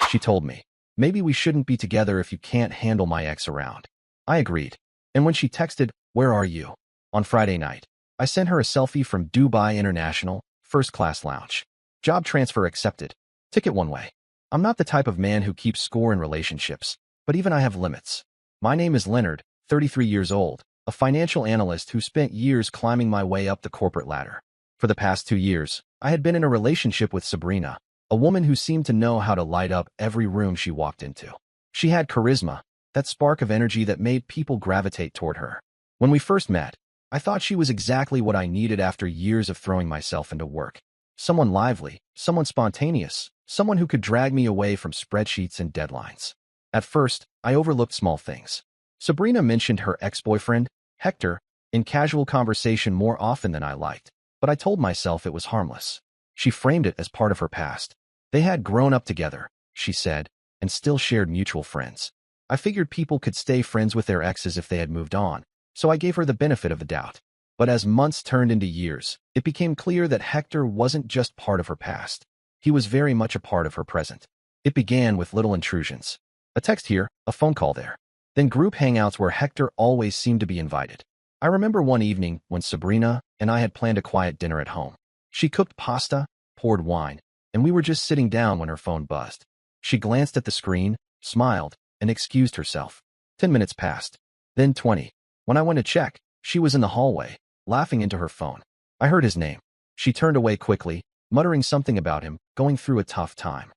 She told me, maybe we shouldn't be together if you can't handle my ex around. I agreed. And when she texted, where are you? On Friday night, I sent her a selfie from Dubai International, first-class lounge. Job transfer accepted. Ticket one way. I'm not the type of man who keeps score in relationships, but even I have limits. My name is Leonard, 33 years old, a financial analyst who spent years climbing my way up the corporate ladder. For the past 2 years, I had been in a relationship with Sabrina, a woman who seemed to know how to light up every room she walked into. She had charisma, that spark of energy that made people gravitate toward her. When we first met, I thought she was exactly what I needed after years of throwing myself into work. Someone lively, someone spontaneous, someone who could drag me away from spreadsheets and deadlines. At first, I overlooked small things. Sabrina mentioned her ex-boyfriend, Hector, in casual conversation more often than I liked, but I told myself it was harmless. She framed it as part of her past. They had grown up together, she said, and still shared mutual friends. I figured people could stay friends with their exes if they had moved on, so I gave her the benefit of the doubt. But as months turned into years, it became clear that Hector wasn't just part of her past. He was very much a part of her present. It began with little intrusions. A text here, a phone call there. Then group hangouts where Hector always seemed to be invited. I remember one evening when Sabrina and I had planned a quiet dinner at home. She cooked pasta, poured wine, and we were just sitting down when her phone buzzed. She glanced at the screen, smiled, and excused herself. 10 minutes passed. Then 20. When I went to check, she was in the hallway, laughing into her phone. I heard his name. She turned away quickly, muttering something about him going through a tough time.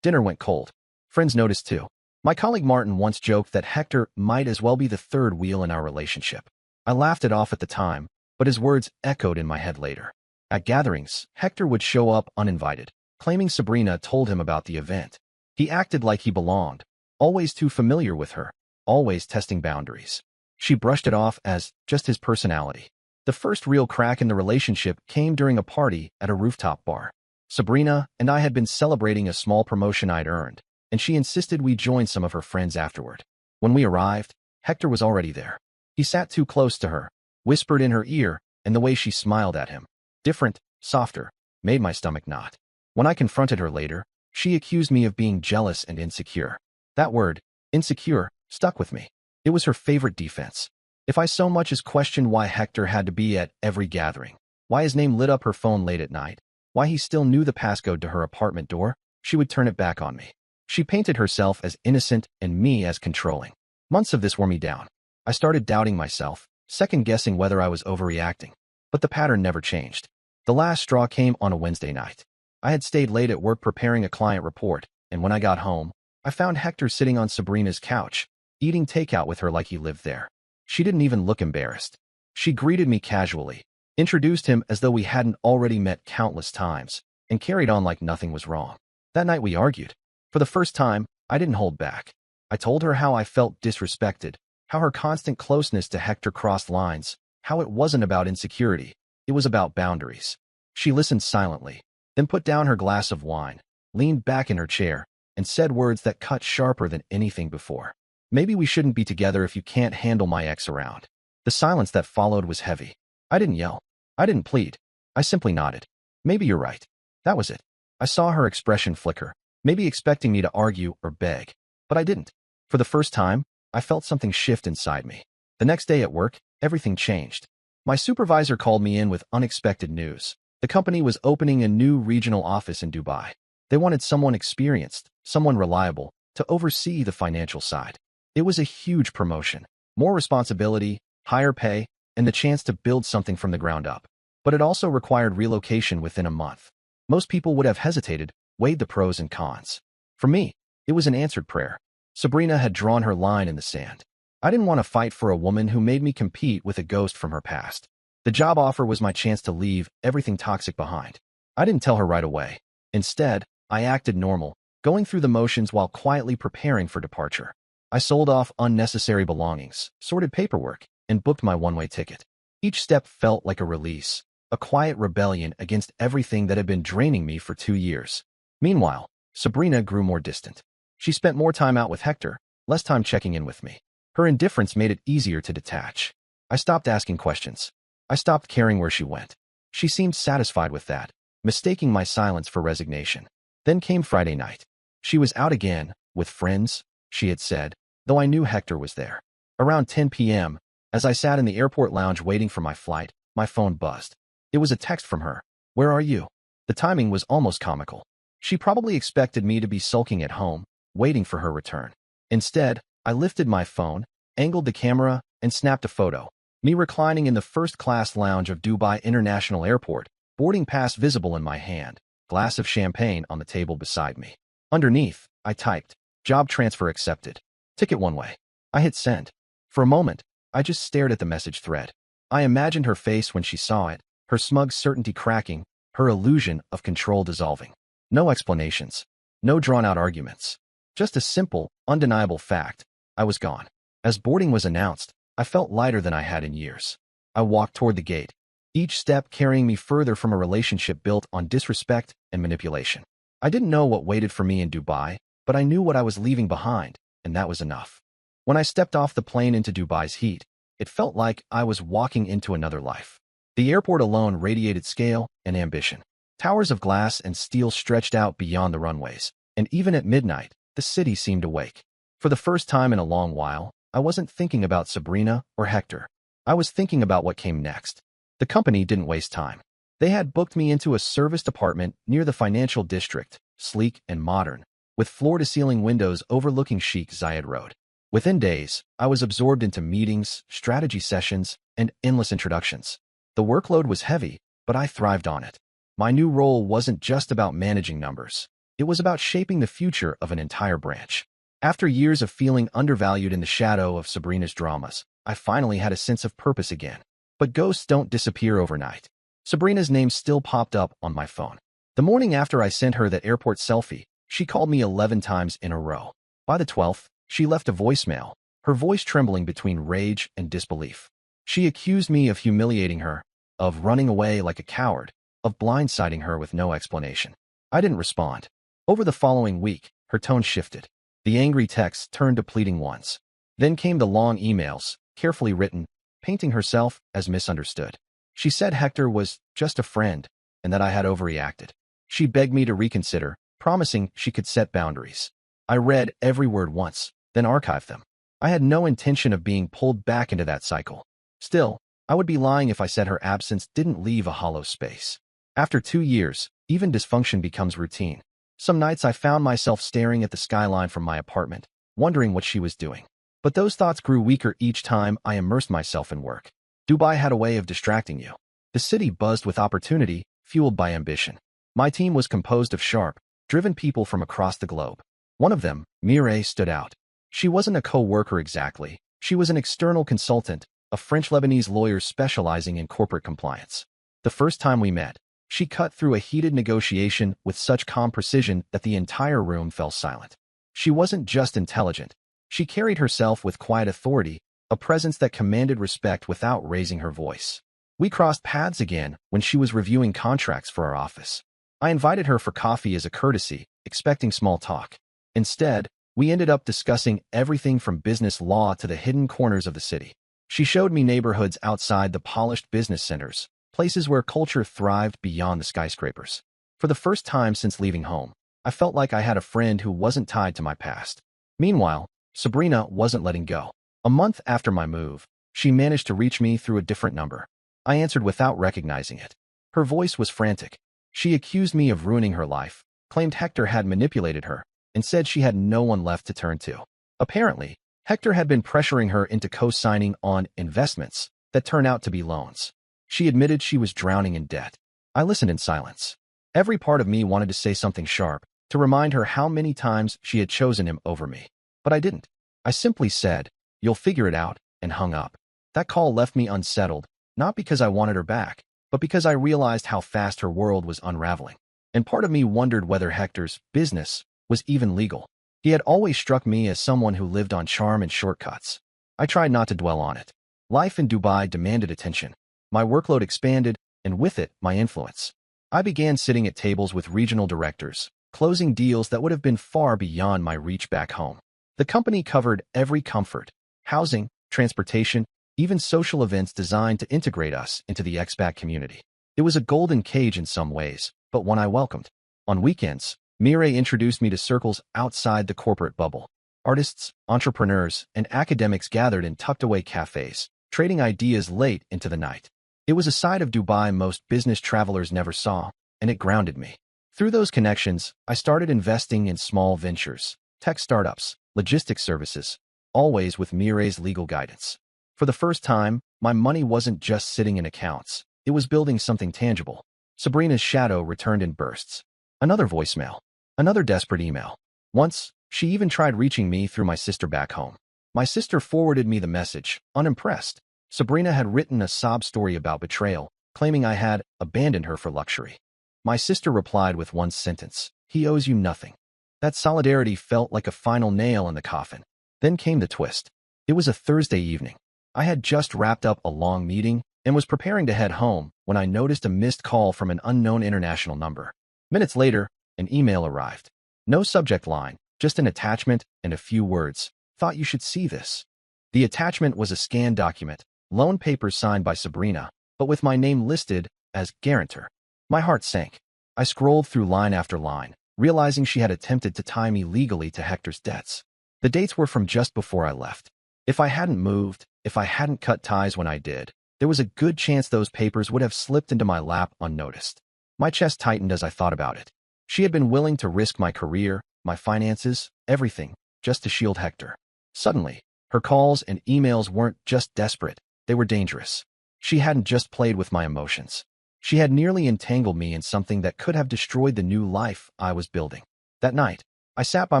Dinner went cold. Friends noticed too. My colleague Martin once joked that Hector might as well be the third wheel in our relationship. I laughed it off at the time, but his words echoed in my head later. At gatherings, Hector would show up uninvited, claiming Sabrina told him about the event. He acted like he belonged, always too familiar with her, always testing boundaries. She brushed it off as just his personality. The first real crack in the relationship came during a party at a rooftop bar. Sabrina and I had been celebrating a small promotion I'd earned, and she insisted we join some of her friends afterward. When we arrived, Hector was already there. He sat too close to her, whispered in her ear, and the way she smiled at him, different, softer, made my stomach knot. When I confronted her later, she accused me of being jealous and insecure. That word, insecure, stuck with me. It was her favorite defense. If I so much as questioned why Hector had to be at every gathering, why his name lit up her phone late at night, why he still knew the passcode to her apartment door, she would turn it back on me. She painted herself as innocent and me as controlling. Months of this wore me down. I started doubting myself, second-guessing whether I was overreacting. But the pattern never changed. The last straw came on a Wednesday night. I had stayed late at work preparing a client report, and when I got home, I found Hector sitting on Sabrina's couch, eating takeout with her like he lived there. She didn't even look embarrassed. She greeted me casually, introduced him as though we hadn't already met countless times, and carried on like nothing was wrong. That night we argued. For the first time, I didn't hold back. I told her how I felt disrespected, how her constant closeness to Hector crossed lines, how it wasn't about insecurity, it was about boundaries. She listened silently, then put down her glass of wine, leaned back in her chair, and said words that cut sharper than anything before. Maybe we shouldn't be together if you can't handle my ex around. The silence that followed was heavy. I didn't yell. I didn't plead. I simply nodded. Maybe you're right. That was it. I saw her expression flicker, maybe expecting me to argue or beg. But I didn't. For the first time, I felt something shift inside me. The next day at work, everything changed. My supervisor called me in with unexpected news. The company was opening a new regional office in Dubai. They wanted someone experienced, someone reliable, to oversee the financial side. It was a huge promotion, more responsibility, higher pay, and the chance to build something from the ground up. But it also required relocation within a month. Most people would have hesitated, weighed the pros and cons. For me, it was an answered prayer. Sabrina had drawn her line in the sand. I didn't want to fight for a woman who made me compete with a ghost from her past. The job offer was my chance to leave everything toxic behind. I didn't tell her right away. Instead, I acted normal, going through the motions while quietly preparing for departure. I sold off unnecessary belongings, sorted paperwork, and booked my one-way ticket. Each step felt like a release, a quiet rebellion against everything that had been draining me for 2 years. Meanwhile, Sabrina grew more distant. She spent more time out with Hector, less time checking in with me. Her indifference made it easier to detach. I stopped asking questions. I stopped caring where she went. She seemed satisfied with that, mistaking my silence for resignation. Then came Friday night. She was out again, with friends, she had said, though I knew Hector was there. Around 10 p.m., as I sat in the airport lounge waiting for my flight, my phone buzzed. It was a text from her. "Where are you?" The timing was almost comical. She probably expected me to be sulking at home, waiting for her return. Instead, I lifted my phone, angled the camera, and snapped a photo. Me reclining in the first-class lounge of Dubai International Airport, boarding pass visible in my hand, glass of champagne on the table beside me. Underneath, I typed, "Job transfer accepted. Ticket one way." I hit send. For a moment, I just stared at the message thread. I imagined her face when she saw it, her smug certainty cracking, her illusion of control dissolving. No explanations. No drawn-out arguments. Just a simple, undeniable fact. I was gone. As boarding was announced, I felt lighter than I had in years. I walked toward the gate, each step carrying me further from a relationship built on disrespect and manipulation. I didn't know what waited for me in Dubai, but I knew what I was leaving behind, and that was enough. When I stepped off the plane into Dubai's heat, it felt like I was walking into another life. The airport alone radiated scale and ambition. Towers of glass and steel stretched out beyond the runways, and even at midnight, the city seemed awake. For the first time in a long while, I wasn't thinking about Sabrina or Hector. I was thinking about what came next. The company didn't waste time. They had booked me into a serviced apartment near the financial district, sleek and modern, with floor-to-ceiling windows overlooking chic Zayed Road. Within days, I was absorbed into meetings, strategy sessions, and endless introductions. The workload was heavy, but I thrived on it. My new role wasn't just about managing numbers. It was about shaping the future of an entire branch. After years of feeling undervalued in the shadow of Sabrina's dramas, I finally had a sense of purpose again. But ghosts don't disappear overnight. Sabrina's name still popped up on my phone. The morning after I sent her that airport selfie, she called me 11 times in a row. By the 12th, she left a voicemail, her voice trembling between rage and disbelief. She accused me of humiliating her, of running away like a coward, of blindsiding her with no explanation. I didn't respond. Over the following week, her tone shifted. The angry texts turned to pleading ones. Then came the long emails, carefully written, painting herself as misunderstood. She said Hector was just a friend, and that I had overreacted. She begged me to reconsider, promising she could set boundaries. I read every word once, then archived them. I had no intention of being pulled back into that cycle. Still, I would be lying if I said her absence didn't leave a hollow space. After 2 years, even dysfunction becomes routine. Some nights I found myself staring at the skyline from my apartment, wondering what she was doing. But those thoughts grew weaker each time I immersed myself in work. Dubai had a way of distracting you. The city buzzed with opportunity, fueled by ambition. My team was composed of sharp, driven people from across the globe. One of them, Mireille, stood out. She wasn't a co-worker exactly. She was an external consultant, a French-Lebanese lawyer specializing in corporate compliance. The first time we met, she cut through a heated negotiation with such calm precision that the entire room fell silent. She wasn't just intelligent. She carried herself with quiet authority, a presence that commanded respect without raising her voice. We crossed paths again when she was reviewing contracts for our office. I invited her for coffee as a courtesy, expecting small talk. Instead, we ended up discussing everything from business law to the hidden corners of the city. She showed me neighborhoods outside the polished business centers, places where culture thrived beyond the skyscrapers. For the first time since leaving home, I felt like I had a friend who wasn't tied to my past. Meanwhile, Sabrina wasn't letting go. A month after my move, she managed to reach me through a different number. I answered without recognizing it. Her voice was frantic. She accused me of ruining her life, claimed Hector had manipulated her, and said she had no one left to turn to. Apparently, Hector had been pressuring her into co-signing on investments that turned out to be loans. She admitted she was drowning in debt. I listened in silence. Every part of me wanted to say something sharp, to remind her how many times she had chosen him over me. But I didn't. I simply said, "You'll figure it out," and hung up. That call left me unsettled, not because I wanted her back, but because I realized how fast her world was unraveling. And part of me wondered whether Hector's business was even legal. He had always struck me as someone who lived on charm and shortcuts. I tried not to dwell on it. Life in Dubai demanded attention. My workload expanded, and with it, my influence. I began sitting at tables with regional directors, closing deals that would have been far beyond my reach back home. The company covered every comfort, housing, transportation, even social events designed to integrate us into the expat community. It was a golden cage in some ways, but one I welcomed. On weekends, Mireille introduced me to circles outside the corporate bubble. Artists, entrepreneurs, and academics gathered in tucked-away cafes, trading ideas late into the night. It was a side of Dubai most business travelers never saw, and it grounded me. Through those connections, I started investing in small ventures, tech startups, logistics services, always with Mireille's legal guidance. For the first time, my money wasn't just sitting in accounts. It was building something tangible. Sabrina's shadow returned in bursts. Another voicemail. Another desperate email. Once, she even tried reaching me through my sister back home. My sister forwarded me the message, unimpressed. Sabrina had written a sob story about betrayal, claiming I had abandoned her for luxury. My sister replied with one sentence, "He owes you nothing." That solidarity felt like a final nail in the coffin. Then came the twist. It was a Thursday evening. I had just wrapped up a long meeting and was preparing to head home when I noticed a missed call from an unknown international number. Minutes later, an email arrived. No subject line, just an attachment and a few words. "Thought you should see this." The attachment was a scanned document, loan papers signed by Sabrina, but with my name listed as guarantor. My heart sank. I scrolled through line after line, realizing she had attempted to tie me legally to Hector's debts. The dates were from just before I left. If I hadn't moved, if I hadn't cut ties when I did, there was a good chance those papers would have slipped into my lap unnoticed. My chest tightened as I thought about it. She had been willing to risk my career, my finances, everything, just to shield Hector. Suddenly, her calls and emails weren't just desperate, they were dangerous. She hadn't just played with my emotions. She had nearly entangled me in something that could have destroyed the new life I was building. That night, I sat by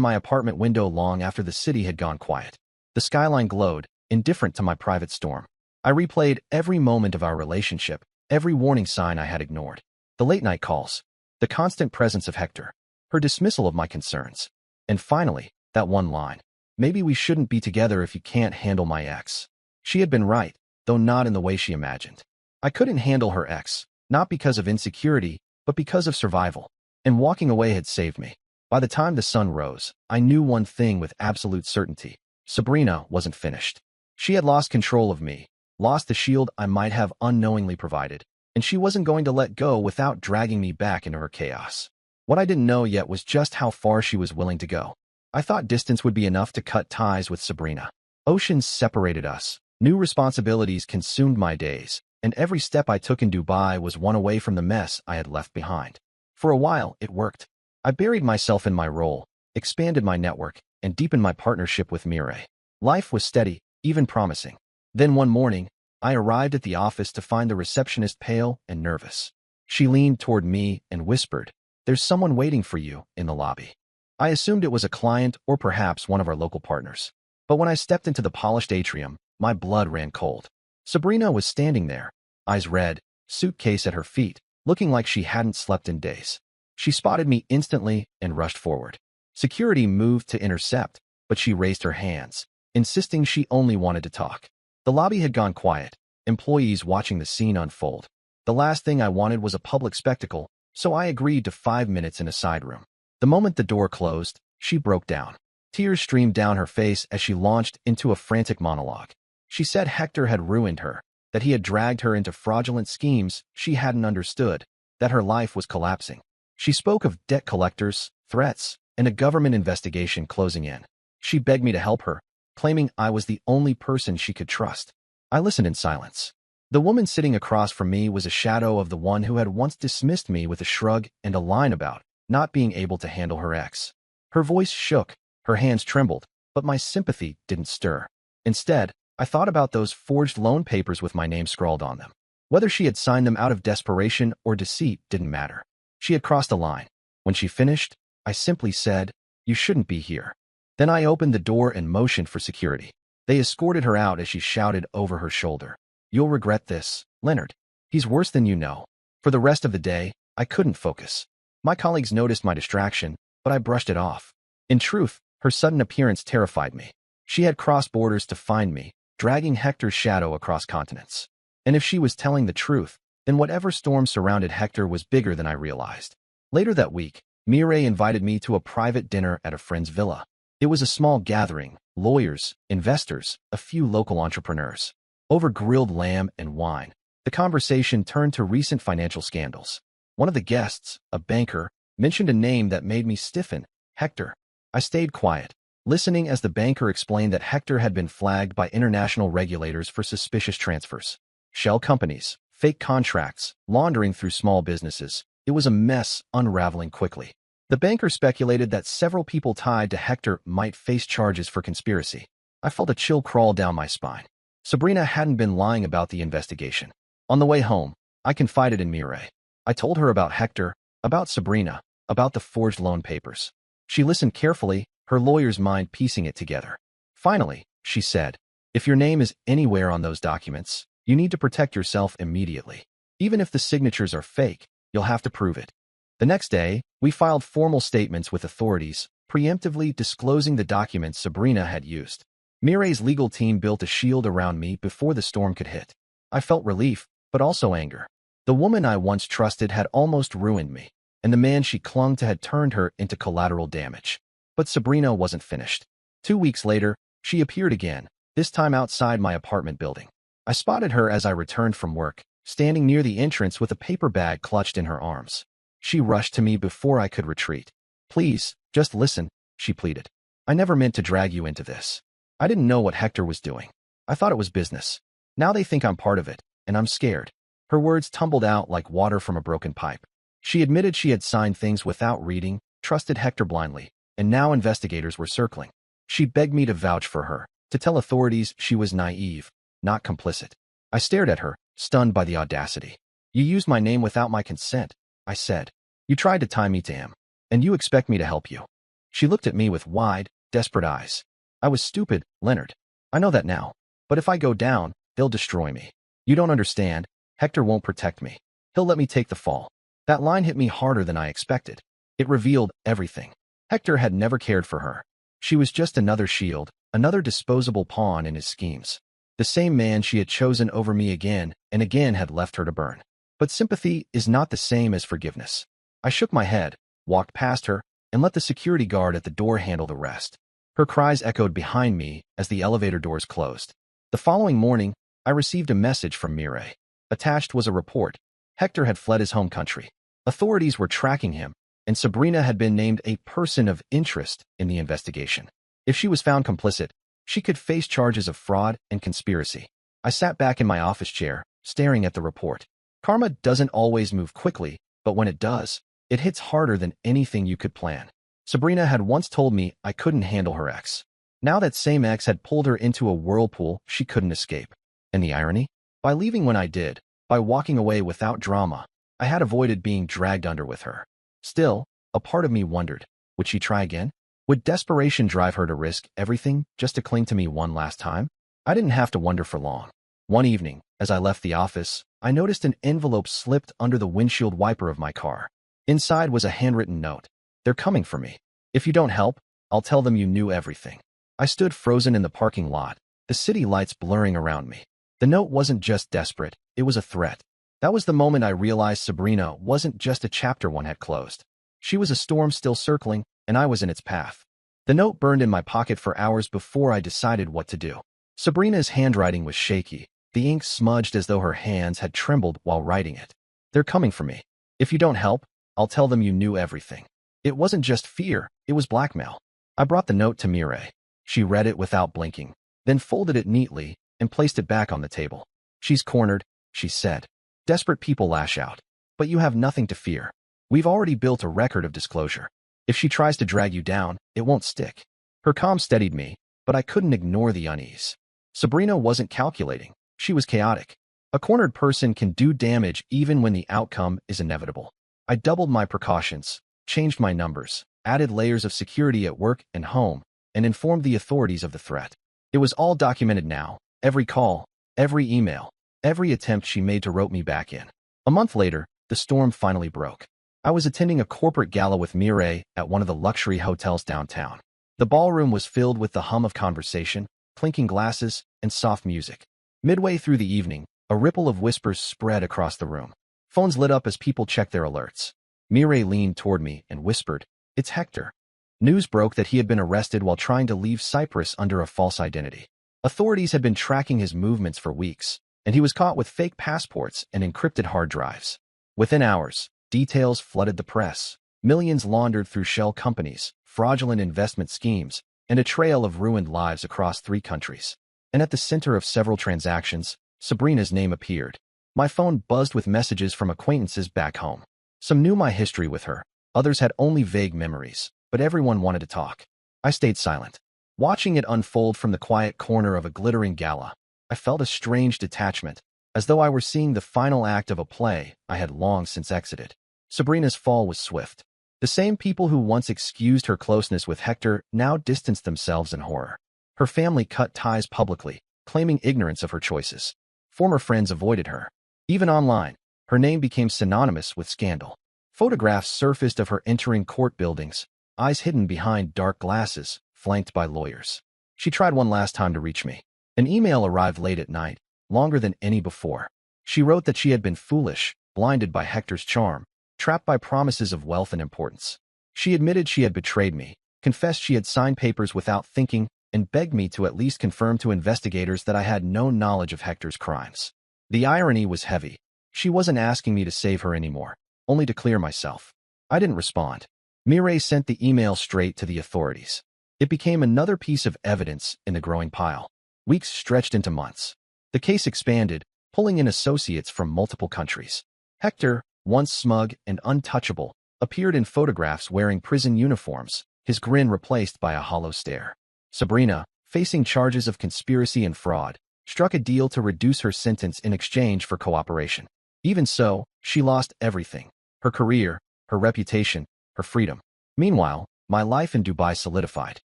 my apartment window long after the city had gone quiet. The skyline glowed, indifferent to my private storm. I replayed every moment of our relationship, every warning sign I had ignored. The late-night calls, the constant presence of Hector, her dismissal of my concerns, and finally, that one line, "Maybe we shouldn't be together if you can't handle my ex." She had been right, though not in the way she imagined. I couldn't handle her ex, not because of insecurity, but because of survival, and walking away had saved me. By the time the sun rose, I knew one thing with absolute certainty. Sabrina wasn't finished. She had lost control of me, lost the shield I might have unknowingly provided, and she wasn't going to let go without dragging me back into her chaos. What I didn't know yet was just how far she was willing to go. I thought distance would be enough to cut ties with Sabrina. Oceans separated us, new responsibilities consumed my days, and every step I took in Dubai was one away from the mess I had left behind. For a while, it worked. I buried myself in my role, expanded my network, and deepened my partnership with Mireille. Life was steady, even promising. Then one morning, I arrived at the office to find the receptionist pale and nervous. She leaned toward me and whispered, "There's someone waiting for you in the lobby." I assumed it was a client or perhaps one of our local partners. But when I stepped into the polished atrium, my blood ran cold. Sabrina was standing there, eyes red, suitcase at her feet, looking like she hadn't slept in days. She spotted me instantly and rushed forward. Security moved to intercept, but she raised her hands, insisting she only wanted to talk. The lobby had gone quiet, employees watching the scene unfold. The last thing I wanted was a public spectacle, so I agreed to 5 minutes in a side room. The moment the door closed, she broke down. Tears streamed down her face as she launched into a frantic monologue. She said Hector had ruined her, that he had dragged her into fraudulent schemes she hadn't understood, that her life was collapsing. She spoke of debt collectors, threats, and a government investigation closing in. She begged me to help her, claiming I was the only person she could trust. I listened in silence. The woman sitting across from me was a shadow of the one who had once dismissed me with a shrug and a line about not being able to handle her ex. Her voice shook, her hands trembled, but my sympathy didn't stir. Instead, I thought about those forged loan papers with my name scrawled on them. Whether she had signed them out of desperation or deceit didn't matter. She had crossed a line. When she finished, I simply said, "You shouldn't be here." Then I opened the door and motioned for security. They escorted her out as she shouted over her shoulder, "You'll regret this, Leonard. He's worse than you know." For the rest of the day, I couldn't focus. My colleagues noticed my distraction, but I brushed it off. In truth, her sudden appearance terrified me. She had crossed borders to find me, dragging Hector's shadow across continents. And if she was telling the truth, then whatever storm surrounded Hector was bigger than I realized. Later that week, Mireille invited me to a private dinner at a friend's villa. It was a small gathering, lawyers, investors, a few local entrepreneurs. Over grilled lamb and wine, the conversation turned to recent financial scandals. One of the guests, a banker, mentioned a name that made me stiffen: Hector. I stayed quiet, listening as the banker explained that Hector had been flagged by international regulators for suspicious transfers. Shell companies, fake contracts, laundering through small businesses. It was a mess unraveling quickly. The banker speculated that several people tied to Hector might face charges for conspiracy. I felt a chill crawl down my spine. Sabrina hadn't been lying about the investigation. On the way home, I confided in Mireille. I told her about Hector, about Sabrina, about the forged loan papers. She listened carefully, her lawyer's mind piecing it together. Finally, she said, "If your name is anywhere on those documents, you need to protect yourself immediately. Even if the signatures are fake, you'll have to prove it." The next day, we filed formal statements with authorities, preemptively disclosing the documents Sabrina had used. Mireille's legal team built a shield around me before the storm could hit. I felt relief, but also anger. The woman I once trusted had almost ruined me, and the man she clung to had turned her into collateral damage. But Sabrina wasn't finished. 2 weeks later, she appeared again, this time outside my apartment building. I spotted her as I returned from work, standing near the entrance with a paper bag clutched in her arms. She rushed to me before I could retreat. "Please, just listen," she pleaded. "I never meant to drag you into this. I didn't know what Hector was doing. I thought it was business. Now they think I'm part of it, and I'm scared." Her words tumbled out like water from a broken pipe. She admitted she had signed things without reading, trusted Hector blindly, and now investigators were circling. She begged me to vouch for her, to tell authorities she was naive, not complicit. I stared at her, stunned by the audacity. "You used my name without my consent," I said. "You tried to tie me to him, and you expect me to help you." She looked at me with wide, desperate eyes. "I was stupid, Leonard. I know that now. But if I go down, they'll destroy me. You don't understand. Hector won't protect me. He'll let me take the fall." That line hit me harder than I expected. It revealed everything. Hector had never cared for her. She was just another shield, another disposable pawn in his schemes. The same man she had chosen over me again and again had left her to burn. But sympathy is not the same as forgiveness. I shook my head, walked past her, and let the security guard at the door handle the rest. Her cries echoed behind me as the elevator doors closed. The following morning, I received a message from Mireille. Attached was a report. Hector had fled his home country. Authorities were tracking him, and Sabrina had been named a person of interest in the investigation. If she was found complicit, she could face charges of fraud and conspiracy. I sat back in my office chair, staring at the report. Karma doesn't always move quickly, but when it does, it hits harder than anything you could plan. Sabrina had once told me I couldn't handle her ex. Now that same ex had pulled her into a whirlpool she couldn't escape. And the irony? By leaving when I did, by walking away without drama, I had avoided being dragged under with her. Still, a part of me wondered, would she try again? Would desperation drive her to risk everything just to cling to me one last time? I didn't have to wonder for long. One evening, as I left the office, I noticed an envelope slipped under the windshield wiper of my car. Inside was a handwritten note. "They're coming for me. If you don't help, I'll tell them you knew everything." I stood frozen in the parking lot, the city lights blurring around me. The note wasn't just desperate, it was a threat. That was the moment I realized Sabrina wasn't just a chapter one had closed. She was a storm still circling, and I was in its path. The note burned in my pocket for hours before I decided what to do. Sabrina's handwriting was shaky, the ink smudged as though her hands had trembled while writing it. "They're coming for me. If you don't help, I'll tell them you knew everything." It wasn't just fear, it was blackmail. I brought the note to Mireille. She read it without blinking, then folded it neatly and placed it back on the table. "She's cornered," she said. "Desperate people lash out. But you have nothing to fear. We've already built a record of disclosure. If she tries to drag you down, it won't stick." Her calm steadied me, but I couldn't ignore the unease. Sabrina wasn't calculating. She was chaotic. A cornered person can do damage even when the outcome is inevitable. I doubled my precautions, changed my numbers, added layers of security at work and home, and informed the authorities of the threat. It was all documented now, every call, every email, every attempt she made to rope me back in. A month later, the storm finally broke. I was attending a corporate gala with Mireille at one of the luxury hotels downtown. The ballroom was filled with the hum of conversation, clinking glasses, and soft music. Midway through the evening, a ripple of whispers spread across the room. Phones lit up as people checked their alerts. Mireille leaned toward me and whispered, "It's Hector." News broke that he had been arrested while trying to leave Cyprus under a false identity. Authorities had been tracking his movements for weeks, and he was caught with fake passports and encrypted hard drives. Within hours, details flooded the press. millions laundered through shell companies, fraudulent investment schemes, and a trail of ruined lives across 3 countries. And at the center of several transactions, Sabrina's name appeared. My phone buzzed with messages from acquaintances back home. Some knew my history with her, others had only vague memories, but everyone wanted to talk. I stayed silent. Watching it unfold from the quiet corner of a glittering gala, I felt a strange detachment, as though I were seeing the final act of a play I had long since exited. Sabrina's fall was swift. The same people who once excused her closeness with Hector now distanced themselves in horror. Her family cut ties publicly, claiming ignorance of her choices. Former friends avoided her. Even online, her name became synonymous with scandal. Photographs surfaced of her entering court buildings, eyes hidden behind dark glasses, flanked by lawyers. She tried one last time to reach me. An email arrived late at night, longer than any before. She wrote that she had been foolish, blinded by Hector's charm, trapped by promises of wealth and importance. She admitted she had betrayed me, confessed she had signed papers without thinking, and begged me to at least confirm to investigators that I had no knowledge of Hector's crimes. The irony was heavy. She wasn't asking me to save her anymore, only to clear myself. I didn't respond. Mireille sent the email straight to the authorities. It became another piece of evidence in the growing pile. Weeks stretched into months. The case expanded, pulling in associates from multiple countries. Hector, once smug and untouchable, appeared in photographs wearing prison uniforms, his grin replaced by a hollow stare. Sabrina, facing charges of conspiracy and fraud, struck a deal to reduce her sentence in exchange for cooperation. Even so, she lost everything: her career, her reputation, her freedom. Meanwhile, my life in Dubai solidified.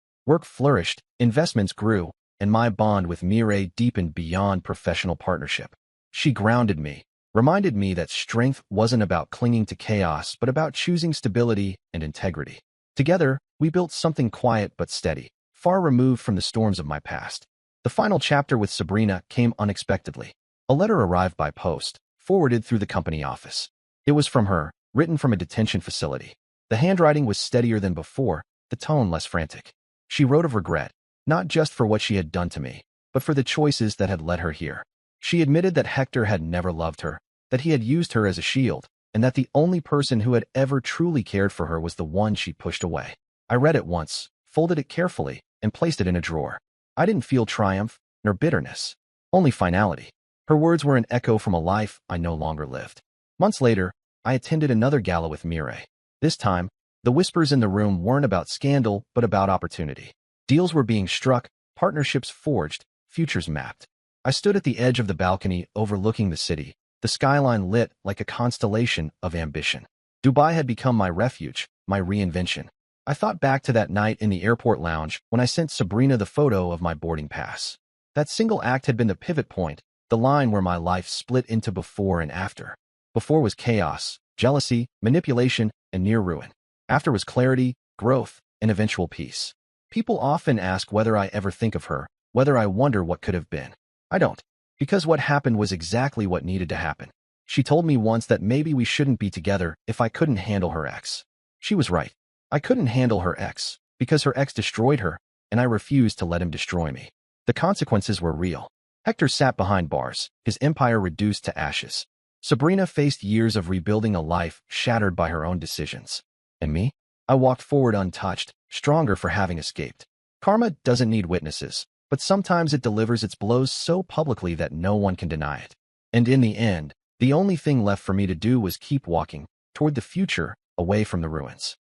Work flourished, investments grew, and my bond with Mireille deepened beyond professional partnership. She grounded me, reminded me that strength wasn't about clinging to chaos but about choosing stability and integrity. Together, we built something quiet but steady, far removed from the storms of my past. The final chapter with Sabrina came unexpectedly. A letter arrived by post, forwarded through the company office. It was from her, written from a detention facility. The handwriting was steadier than before, the tone less frantic. She wrote of regret, not just for what she had done to me, but for the choices that had led her here. She admitted that Hector had never loved her, that he had used her as a shield, and that the only person who had ever truly cared for her was the one she pushed away. I read it once, folded it carefully, and placed it in a drawer. I didn't feel triumph, nor bitterness, only finality. Her words were an echo from a life I no longer lived. Months later, I attended another gala with Mireille. This time, the whispers in the room weren't about scandal, but about opportunity. Deals were being struck, partnerships forged, futures mapped. I stood at the edge of the balcony overlooking the city, the skyline lit like a constellation of ambition. Dubai had become my refuge, my reinvention. I thought back to that night in the airport lounge when I sent Sabrina the photo of my boarding pass. That single act had been the pivot point, the line where my life split into before and after. Before was chaos, jealousy, manipulation, and near ruin. After was clarity, growth, and eventual peace. People often ask whether I ever think of her, whether I wonder what could have been. I don't, because what happened was exactly what needed to happen. She told me once that maybe we shouldn't be together if I couldn't handle her ex. She was right. I couldn't handle her ex, because her ex destroyed her, and I refused to let him destroy me. The consequences were real. Hector sat behind bars, his empire reduced to ashes. Sabrina faced years of rebuilding a life shattered by her own decisions. And me? I walked forward untouched, stronger for having escaped. Karma doesn't need witnesses, but sometimes it delivers its blows so publicly that no one can deny it. And in the end, the only thing left for me to do was keep walking, toward the future, away from the ruins.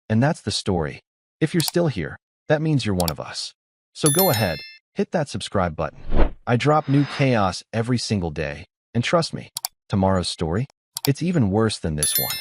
And that's the story. If you're still here, that means you're one of us. So go ahead, hit that subscribe button. I drop new chaos every single day, and trust me, tomorrow's story, it's even worse than this one.